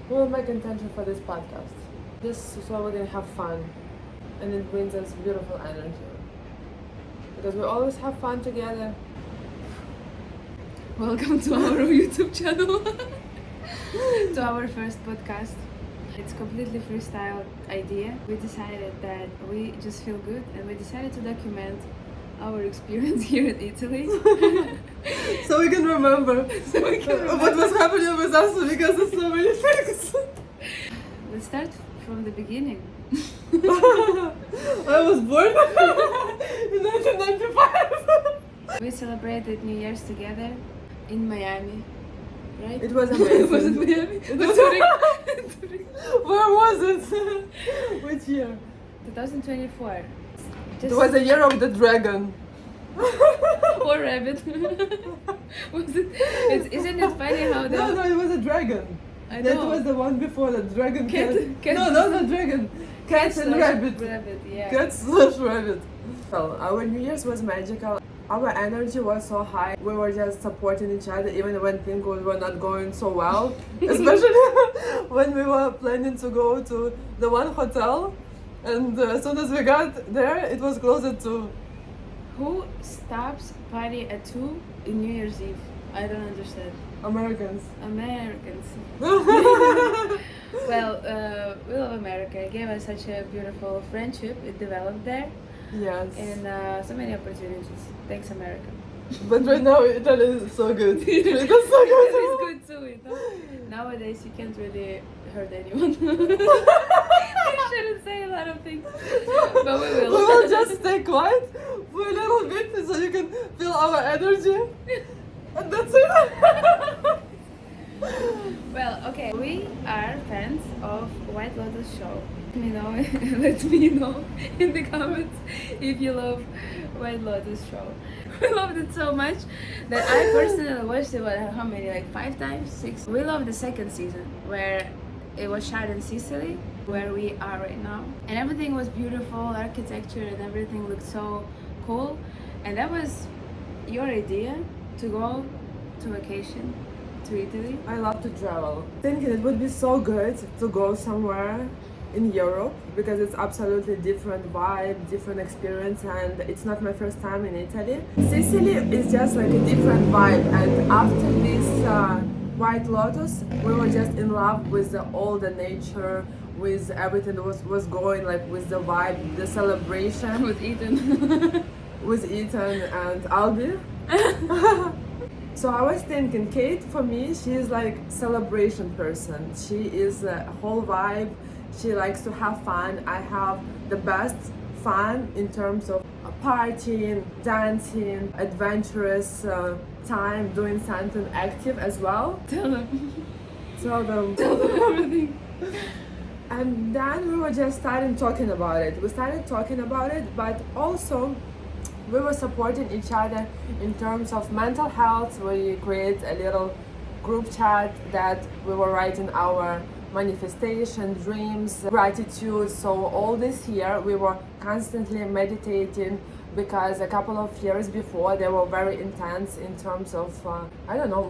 we'll make intention for this podcast. This is why we're gonna have fun, and it brings us beautiful energy. Because we always have fun together. Welcome to our YouTube channel, to our first podcast. It's completely freestyle idea. We decided that we just feel good and we decided to document our experience here in Italy. So we can remember what was happening with us because there's so many things. Let's start from the beginning. I was born in 1995. We celebrated New Year's together in Miami, right? It was amazing. Was it Miami? It was Where was it? Which year? 2024. It was a year of the dragon. Or rabbit. Was it? Isn't it funny how the... No, it was a dragon. I That know. was the one before the dragon. Cat. No, not the dragon. Cat and rabbit. Rabbit, yeah. Cat/rabbit. Well, our New Year's was magical. Our energy was so high. We were just supporting each other even when things were not going so well. Especially when we were planning to go to the one hotel. And as soon as we got there, it was closer to... Who stops party at 2 in New Year's Eve? I don't understand. Americans. Americans. Well, we love America. It gave us such a beautiful friendship. It developed there. Yes. And so many opportunities. Thanks, America. But right now, Italy is so good. It is so good. It's good too, you know. Nowadays, you can't really hurt anyone. You shouldn't say a lot of things, but we will. We will just stay quiet for a little bit so you can feel our energy. And that's it. Well, okay, we are fans of White Lotus show. Let me know in the comments if you love White Lotus show. We loved it so much that I personally watched it, how many, like 5 times, 6? We loved the second season where it was shot in Sicily, where we are right now. And everything was beautiful, architecture and everything looked so cool. And that was your idea to go to vacation to Italy. I love to travel. Thinking it would be so good to go somewhere in Europe because it's absolutely different vibe, different experience, and it's not my first time in Italy. Sicily is just like a different vibe, and after this White Lotus, we were just in love with all the nature, with everything that was going, like with the vibe, the celebration. With Ethan. With Ethan and Albi. So I was thinking, Kate, for me, she is like celebration person. She is a whole vibe. She likes to have fun. I have the best fun in terms of partying, dancing, adventurous time, doing something active as well. Tell them. Tell them. Tell them everything. And then we were just starting talking about it. We started talking about it, but also we were supporting each other in terms of mental health. We create a little group chat that we were writing our manifestation, dreams, gratitude. So all this year we were constantly meditating because a couple of years before they were very intense in terms of,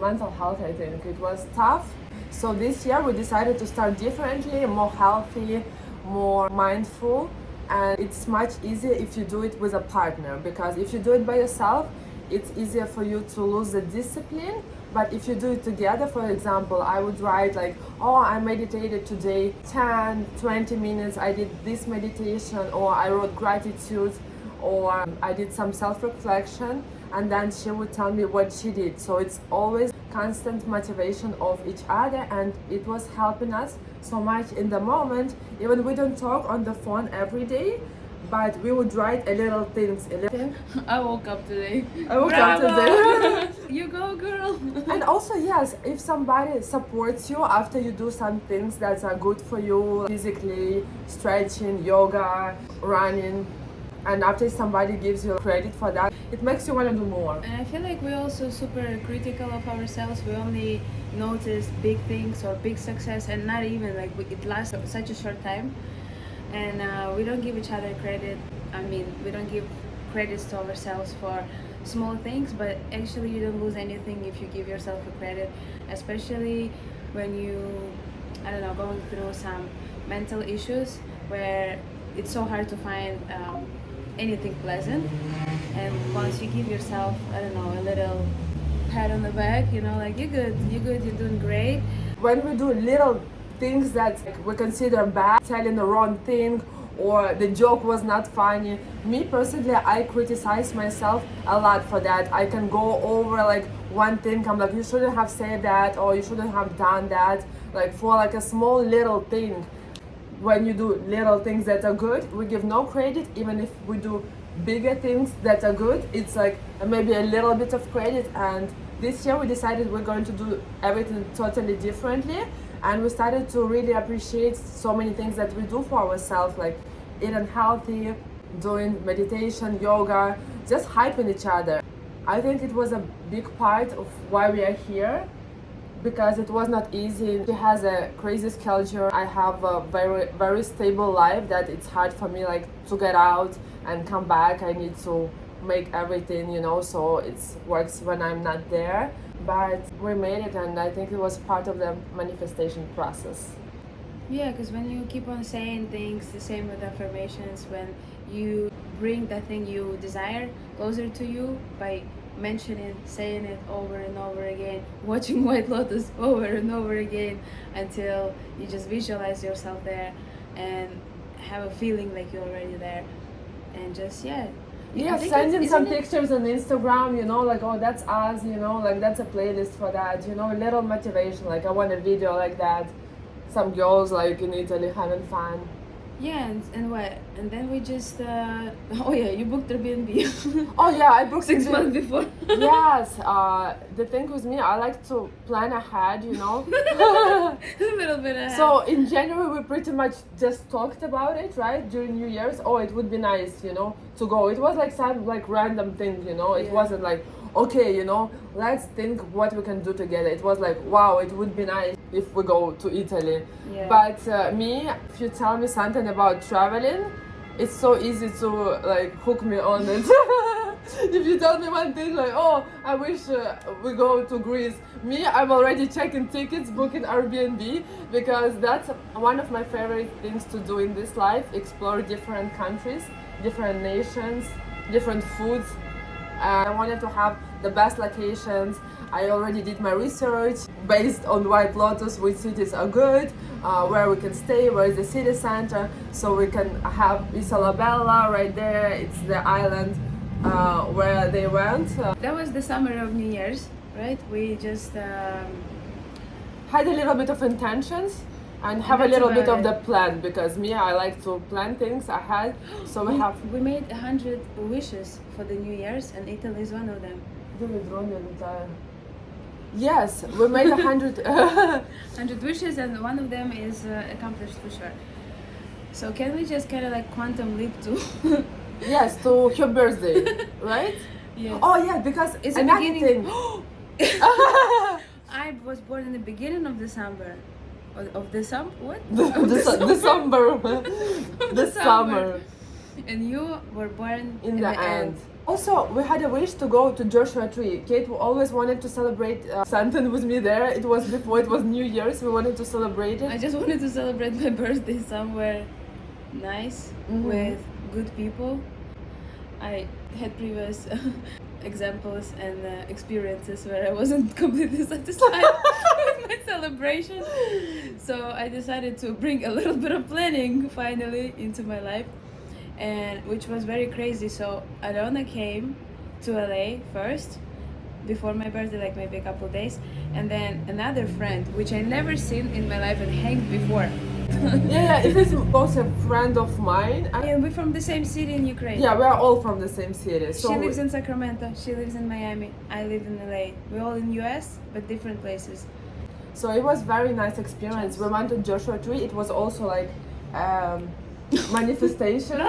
mental health. I think it was tough. So this year we decided to start differently, more healthy, more mindful. And it's much easier if you do it with a partner, because if you do it by yourself, it's easier for you to lose the discipline. But if you do it together, for example, I would write like, oh, I meditated today 10, 20 minutes, I did this meditation, or I wrote gratitude, or I did some self-reflection, and then she would tell me what she did. So it's always constant motivation of each other, and it was helping us so much in the moment. Even we don't talk on the phone every day, but we would write a little things. I woke up today. You go, girl. And also, yes, if somebody supports you after you do some things that are good for you physically, stretching, yoga, running, and after somebody gives you credit for that, it makes you want to do more. And I feel like we're also super critical of ourselves. We only notice big things or big success, and not even like it lasts such a short time. And we don't give each other credit. I mean, we don't give credits to ourselves for small things, but actually you don't lose anything if you give yourself a credit, especially when you I don't know, going through some mental issues where it's so hard to find anything pleasant. And once you give yourself, I don't know, a little pat on the back, you know, like you're good, you're doing great. When we do little things that we consider bad, telling the wrong thing, or the joke was not funny, me personally, I criticize myself a lot for that. I can go over like one thing, I'm like, you shouldn't have said that, or you shouldn't have done that, like for like a small little thing. When you do little things that are good, we give no credit. Even if we do bigger things that are good, it's like maybe a little bit of credit. And this year we decided we're going to do everything totally differently, and we started to really appreciate so many things that we do for ourselves, like eating healthy, doing meditation, yoga, just hyping each other. I think it was a big part of why we are here, because it was not easy. She has a crazy schedule. I have a very stable life that it's hard for me like to get out and come back. I need to make everything, you know, so it works when I'm not there. But we made it, and I think it was part of the manifestation process. Yeah, because when you keep on saying things, the same with affirmations, when you bring that thing you desire closer to you by mentioning, saying it over and over again, watching White Lotus over and over again until you just visualize yourself there and have a feeling like you're already there. And just, yeah. Yeah, sending some pictures on Instagram, you know, like, oh, that's us, you know, like that's a playlist for that, you know, a little motivation, like I want a video like that. Some girls like in Italy having fun. Yeah, and what? And then we just, oh yeah, you booked Airbnb. Oh yeah, I booked 6 months before. Yes, the thing with me, I like to plan ahead, you know. A little bit ahead. So in January we pretty much just talked about it, right? During New Year's, oh, it would be nice, you know, to go. It was like some like random thing, you know. It wasn't like, okay, you know, let's think what we can do together. It was like, wow, it would be nice if we go to Italy. Yeah. But me, if you tell me something about traveling, it's so easy to like hook me on it. If you tell me one thing like, oh, I wish we go to Greece, me, I'm already checking tickets, booking Airbnb, because that's one of my favorite things to do in this life: explore different countries, different nations, different foods. I wanted to have the best locations. I already did my research based on White Lotus, which cities are good, where we can stay, where is the city center, so we can have Isola Bella right there. It's the island where they went. That was the summer of New Year's, right? We just had a little bit of intentions and have a that's little bit about of the plan, because me, I like to plan things ahead. So we made 100 wishes for the New Year's, and Italy is one of them. Yes, we made 100 100 wishes, and one of them is accomplished for sure. So can we just kind of like quantum leap to? Yes, to her birthday, right? Yes. Oh yeah, because It's the another beginning. thing. I was born in the beginning of December. Of December? What? December. The December. summer. And you were born In the end. Also, we had a wish to go to Joshua Tree. Kate always wanted to celebrate Santa with me there. It was before it was New Year's. We wanted to celebrate it. I just wanted to celebrate my birthday somewhere nice with good people. I had previous examples and experiences where I wasn't completely satisfied with my celebration. So I decided to bring a little bit of planning finally into my life, and which was very crazy. So Aliona came to LA first before my birthday, like maybe a couple days, and then another friend which I never seen in my life and hanged before. Yeah, it is both a friend of mine. And we're from the same city in Ukraine. Yeah, we are all from the same city. So She lives in Sacramento, she lives in Miami, I live in LA. We're all in US, but different places. So it was very nice experience. We went to Joshua Tree. It was also like manifestation.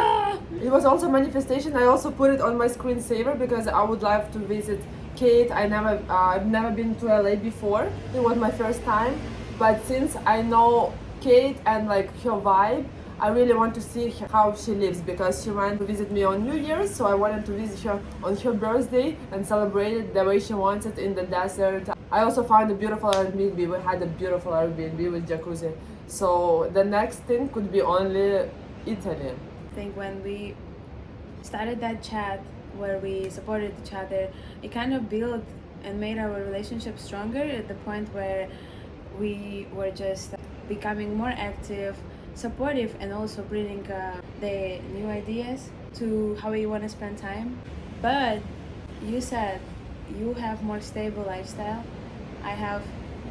It was also manifestation. I also put it on my screensaver because I would love to visit Kate. I've never been to LA before. It was my first time, but since I know Kate and like her vibe, I really want to see how she lives because she went to visit me on New Year's, so I wanted to visit her on her birthday and celebrate it the way she wants it in the desert. I also found a beautiful Airbnb. We had a beautiful Airbnb with jacuzzi. So the next thing could be only Italy. I think when we started that chat where we supported each other, it kind of built and made our relationship stronger at the point where we were just becoming more active, supportive, and also bringing the new ideas to how we want to spend time. But you said you have more stable lifestyle. I have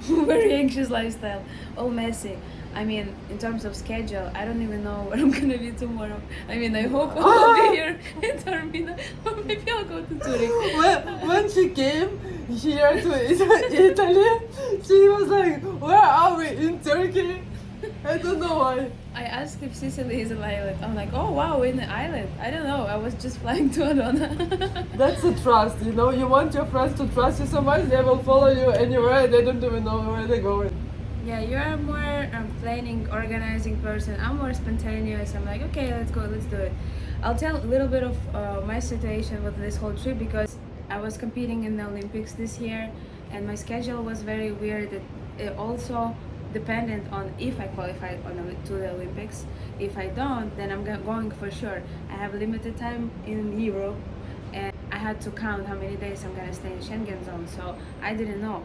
very anxious lifestyle, all messy. I mean, in terms of schedule, I don't even know where I'm gonna be tomorrow. I mean, I hope I'll be here in Taormina, or maybe I'll go to Zurich. When she came here to Italy, she was like, "Where are we in Turkey?" I don't know why. I asked if Sicily is an island. I'm like, oh wow, we're in an island. I don't know. I was just flying to Alona. That's a trust, you know. You want your friends to trust you so much, they will follow you anywhere. They don't even know where they're going. Yeah, you're a more planning, organizing person. I'm more spontaneous. I'm like, okay, let's go, let's do it. I'll tell a little bit of my situation with this whole trip because I was competing in the Olympics this year, and my schedule was very weird. It also dependent on if I qualify to the Olympics. If I don't, then I'm going for sure. I have limited time in Europe, and I had to count how many days I'm gonna stay in Schengen zone, so I didn't know.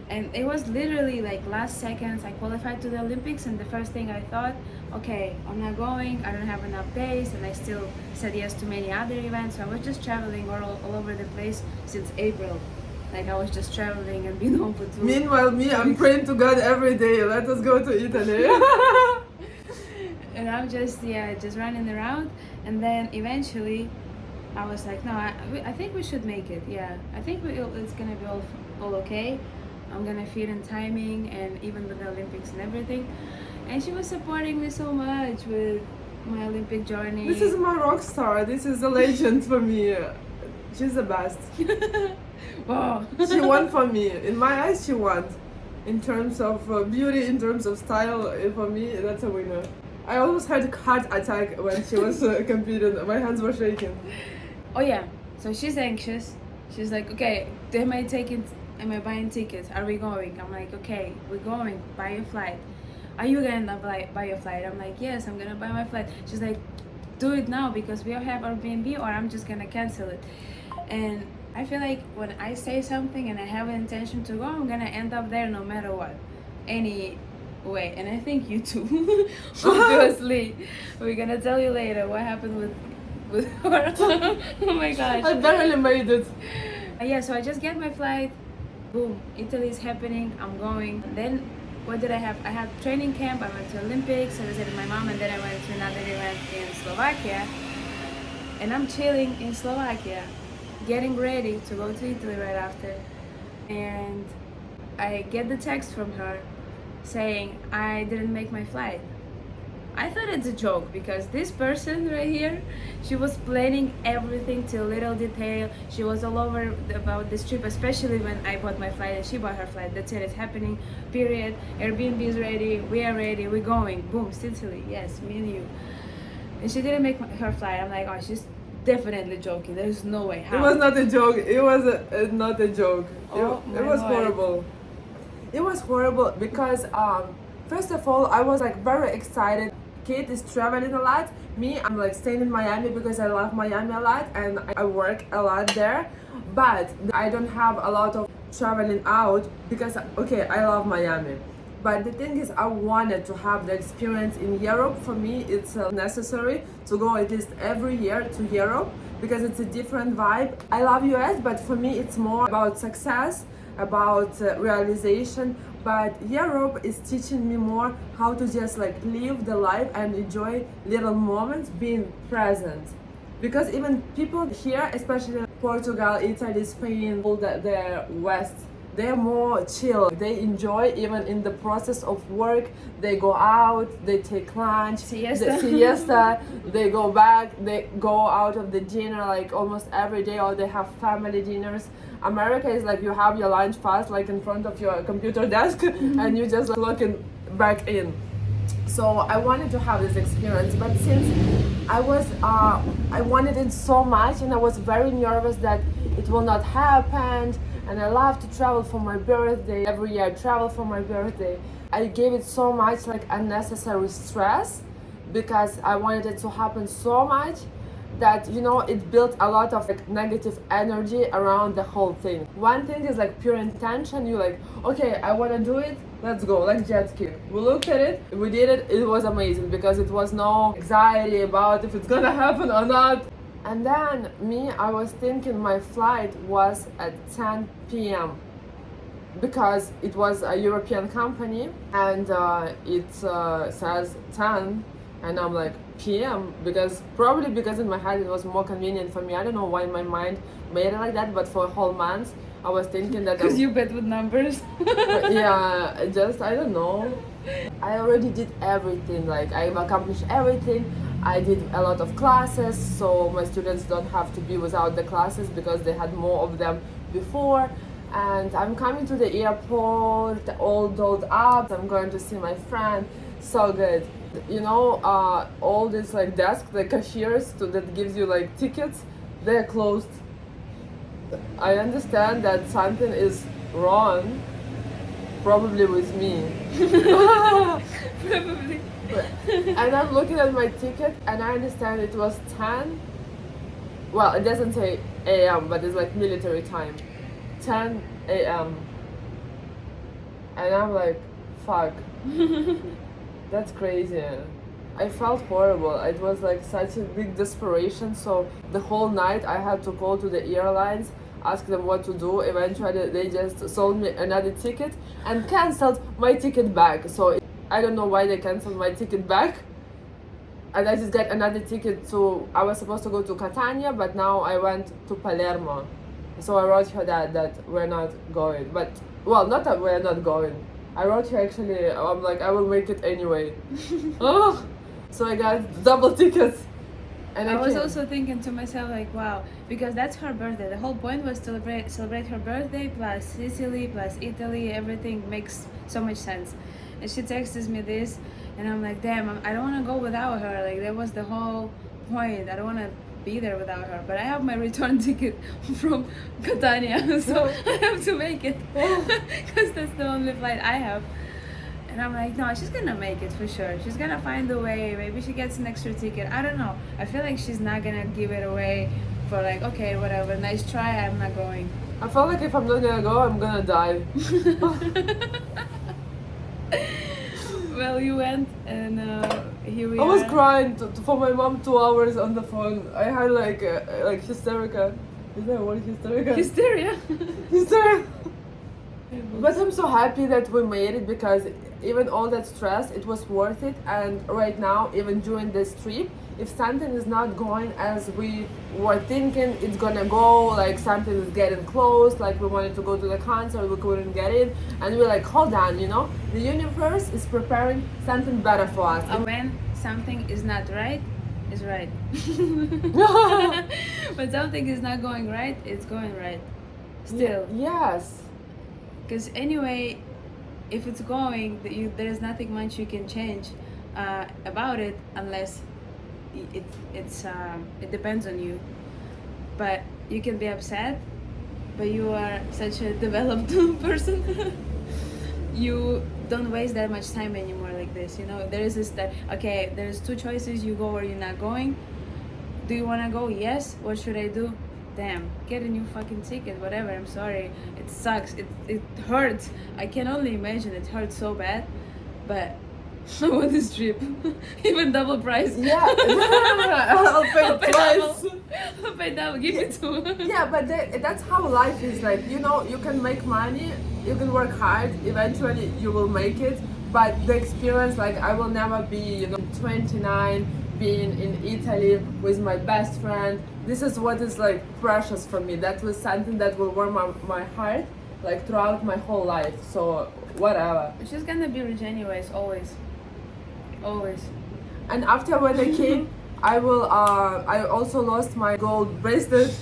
And it was literally like last seconds I qualified to the Olympics, and the first thing I thought, okay, I'm not going, I don't have enough days, and I still said yes to many other events, so I was just traveling all over the place since April. Like I was just traveling and being home for 2 Meanwhile, I'm praying to God every day, let us go to Italy. And I'm just running around, and then eventually I was like, no, I think we should make it. Yeah, I think it's gonna be all okay. I'm gonna fit in timing and even with the Olympics and everything. And she was supporting me so much with my Olympic journey. This is my rock star. This is a legend for me. She's the best. Wow. She won for me. In my eyes, she won. In terms of beauty, in terms of style, for me, that's a winner. I almost had a heart attack when she was competing. My hands were shaking. Oh yeah. So she's anxious. She's like, okay, am I buying tickets? Are we going? I'm like, okay, we're going. Buy your flight. Are you gonna buy your flight? I'm like, yes, I'm gonna buy my flight. She's like, do it now because we all have Airbnb, or I'm just gonna cancel it. And I feel like when I say something and I have an intention to go, I'm gonna end up there no matter what. Anyway, and I think you too. Obviously, we're gonna tell you later what happened with her. Oh my gosh. I barely made it. Yeah, so I just get my flight. Boom, Italy is happening, I'm going. And then what did I have? I had training camp, I went to Olympics, I visited my mom, and then I went to another event in Slovakia. And I'm chilling in Slovakia, getting ready to go to Italy right after. And I get the text from her saying I didn't make my flight. I thought it's a joke because this person right here, she was planning everything to little detail. She was all over about this trip, especially when I bought my flight and she bought her flight. That's it, it's happening, period. Airbnb is ready, we are ready, we're going. Boom, Sicily, yes, me and you. And she didn't make her flight. I'm like, oh, she's definitely joking. There's no way. How? It was not a joke. It was not a joke. Oh, it was Lord. horrible. It was horrible because first of all, I was like very excited. Kate is traveling a lot. Me, I'm like staying in Miami because I love Miami a lot and I work a lot there. But I don't have a lot of traveling out because, okay, I love Miami. But the thing is, I wanted to have the experience in Europe. For me, it's necessary to go at least every year to Europe because it's a different vibe. I love US, but for me, it's more about success, about realization. But Europe is teaching me more how to just like live the life and enjoy little moments, being present. Because even people here, especially Portugal, Italy, Spain, all the West, they're more chill. They enjoy even in the process of work. They go out, they take lunch, siesta, they go back, they go out of the dinner like almost every day, or they have family dinners. America is like you have your lunch fast like in front of your computer desk and you just looking back in. So I wanted to have this experience, but since I wanted it so much, and I was very nervous that it will not happen. And I love to travel for my birthday. Every year I travel for my birthday. I gave it so much like unnecessary stress because I wanted it to happen so much that it built a lot of like negative energy around the whole thing. One thing is like pure intention. You like, okay, I want to do it, let's go, like jet ski. We looked at it, we did it, it was amazing because it was no anxiety about if it's gonna happen or not. And then I was thinking my flight was at 10 p.m. because it was a European company, and it says 10, and I'm like p.m. Probably because in my head it was more convenient for me. I don't know why my mind made it like that, but for a whole month I was thinking that Because you bet with numbers. yeah, I don't know. I already did everything, like I've accomplished everything. I did a lot of classes, so my students don't have to be without the classes because they had more of them before. And I'm coming to the airport, all dolled up. I'm going to see my friend. So good. All these like desks, the cashiers that gives you like tickets, they're closed. I understand that something is wrong, probably with me. Probably. And I'm looking at my ticket and I understand it was 10. Well, it doesn't say a.m., but it's like military time. 10 a.m. And I'm like, fuck. That's crazy. I felt horrible. It was like such a big desperation. So the whole night I had to call to the airlines, ask them what to do. Eventually they just sold me another ticket and canceled my ticket back. So I don't know why they canceled my ticket back. And I just got another ticket I was supposed to go to Catania, but now I went to Palermo. So I wrote her that we're not going. But, well, not that we're not going. I wrote her actually, I'm like, I will make it anyway. Oh, so I got double tickets. And I was also thinking to myself like, wow, because that's her birthday. The whole point was to celebrate her birthday plus Sicily plus Italy. Everything makes so much sense. And she texts me this, and I'm like, damn, I don't want to go without her. Like that was the whole point. I don't want to be there without her. But I have my return ticket from Catania, so I have to make it because that's the only flight I have. And I'm like, no, she's gonna make it for sure. She's gonna find a way. Maybe she gets an extra ticket. I don't know. I feel like she's not gonna give it away for like, okay, whatever, nice try, I'm not going. I felt like if I'm not gonna go, I'm gonna die. Well, you went, and here we are. I was crying for my mom 2 hours on the phone. I had like hysterica. Is that a word, hysterica? Hysteria. Hysteria. But I'm so happy that we made it because even all that stress, it was worth it. And right now, even during this trip, if something is not going as we were thinking it's gonna go, like something is getting close, like we wanted to go to the concert, we couldn't get in, and we're like, hold on, the universe is preparing something better for us. When something is not right, is right. When something is not going right, it's going right. Still. Yes. Because anyway, if it's going, there's nothing much you can change about it unless it depends on you. But you can be upset, but you are such a developed person. You don't waste that much time anymore like this. There is this that, okay, there's two choices, you go or you're not going. Do you want to go? Yes. What should I do? Damn, get a new fucking ticket, whatever. I'm sorry, it sucks, it hurts. I can only imagine it hurts so bad, but I want this trip. Even double price. Yeah. I'll pay twice. I'll pay double, give me two. Yeah, but that's how life is. Like, you can make money, you can work hard, eventually you will make it, but the experience, like, I will never be 29 being in Italy with my best friend. This is what is like precious for me. That was something that will warm my heart like throughout my whole life. So whatever. She's gonna be rich anyways, always. And after when I came, I also lost my gold bracelet.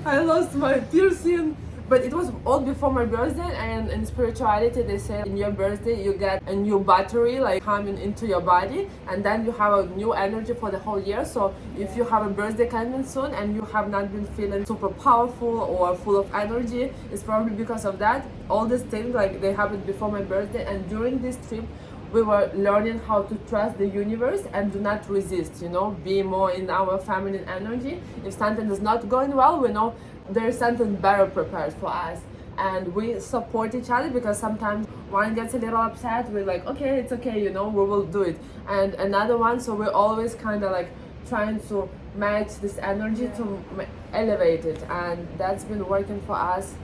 I lost my piercing, But it was all before my birthday, and in spirituality they say in your birthday you get a new battery like coming into your body, and then you have a new energy for the whole year. So if you have a birthday coming soon and you have not been feeling super powerful or full of energy, it's probably because of that. All these things like they happened before my birthday, and during this trip we were learning how to trust the universe and do not resist, be more in our feminine energy. If something is not going well, we know there is something better prepared for us, and we support each other, because sometimes one gets a little upset, we're like, okay, it's okay, we will do it, and another one, so we're always kind of like trying to match this energy to elevate it, and that's been working for us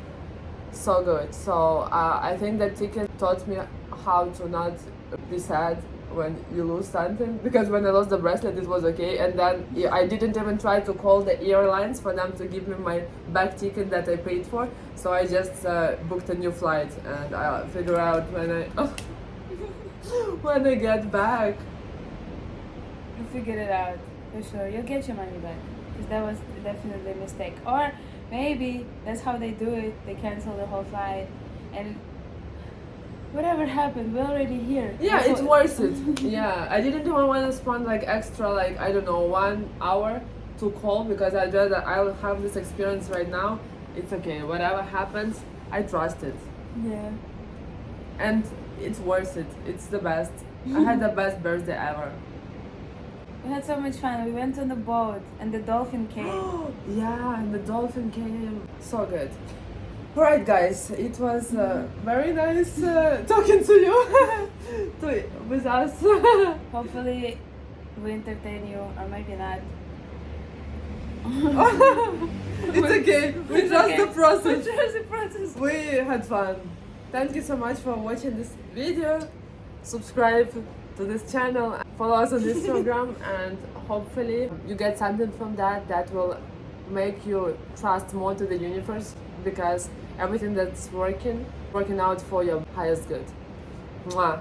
so good. So I think that ticket taught me how to not be sad when you lose something, because when I lost the bracelet it was okay, and then I didn't even try to call the airlines for them to give me my back ticket that I paid for, so I just booked a new flight, and I'll figure out when I get back. You figured it out, for sure. You'll get your money back, because that was definitely a mistake. Or maybe that's how they do it. They cancel the whole flight, and whatever happened, we're already here. Yeah, it's worth it. Yeah, I didn't even want to spend like extra, like, I don't know, 1 hour to call, because I'd rather I'll have this experience right now. It's okay, whatever happens, I trust it. Yeah. And it's worth it. It's the best. I had the best birthday ever. We had so much fun. We went on the boat and the dolphin came. Yeah, and the dolphin came. So good. Alright guys, it was very nice talking to you, with us. Hopefully we entertain you, or maybe not. It's okay, we trust the process. We trust the process. We had fun. Thank you so much for watching this video. Subscribe to this channel, follow us on Instagram, and hopefully you get something from that will make you trust more to the universe, because everything that's working out for your highest good. Mwah.